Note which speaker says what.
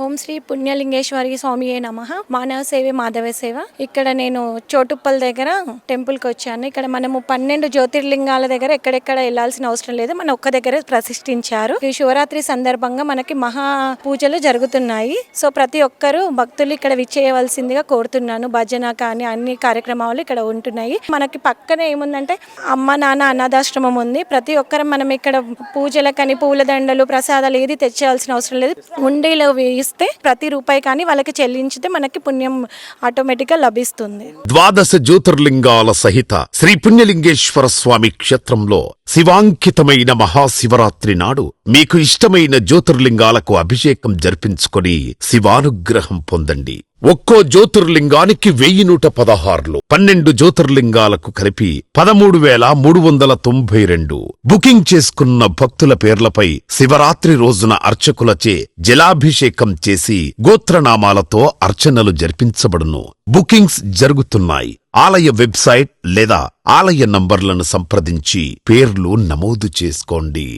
Speaker 1: ఓం శ్రీ పుణ్యలింగేశ్వరి స్వామియే నమః. మానవ సేవే మాధవ సేవ. ఇక్కడ నేను చోటుప్పల్ దగ్గర టెంపుల్కి వచ్చాను. ఇక్కడ మనము 12 జ్యోతిర్లింగాల దగ్గర ఎక్కడెక్కడ వెళ్లాల్సిన అవసరం లేదు, మన ఒక్క దగ్గర ప్రతిష్ఠించారు. ఈ శివరాత్రి సందర్భంగా మనకి మహా పూజలు జరుగుతున్నాయి. సో ప్రతి ఒక్కరూ భక్తులు ఇక్కడ విచ్చేయవలసిందిగా కోరుతున్నాను. భజన కానీ అన్ని కార్యక్రమాలు ఇక్కడ ఉంటున్నాయి. మనకి పక్కనే ఏముందంటే అమ్మ నాన్న అనాథాశ్రమం ఉంది. ప్రతి ఒక్కరం మనం ఇక్కడ పూజలకని పూలదండలు ప్రసాదాలు ఏది తెచ్చేయాల్సిన అవసరం లేదు. ఉండేలో ఇస్తే ప్రతి రూపాయి కానీ వాళ్ళకి చెల్లించితే మనకి పుణ్యం ఆటోమేటిక్గా లభిస్తుంది.
Speaker 2: 12 జ్యోతిర్లింగాల సహిత శ్రీ పుణ్యలింగేశ్వర స్వామి క్షేత్రంలో శివాంకితమైన మహాశివరాత్రి నాడు మీకు ఇష్టమైన జ్యోతిర్లింగాలకు అభిషేకం జరిపించుకొని శివానుగ్రహం పొందండి. ఒక్కో జ్యోతిర్లింగానికి 1116, 12 జ్యోతిర్లింగాలకు కలిపి 13,392. బుకింగ్ చేసుకున్న భక్తుల పేర్లపై శివరాత్రి రోజున అర్చకులచే జలాభిషేకం చేసి గోత్రనామాలతో అర్చనలు జరిపించబడును. బుకింగ్స్ జరుగుతున్నాయి. ఆలయ వెబ్సైట్ లేదా ఆలయ నంబర్లను సంప్రదించి పేర్లు నమోదు చేసుకోండి.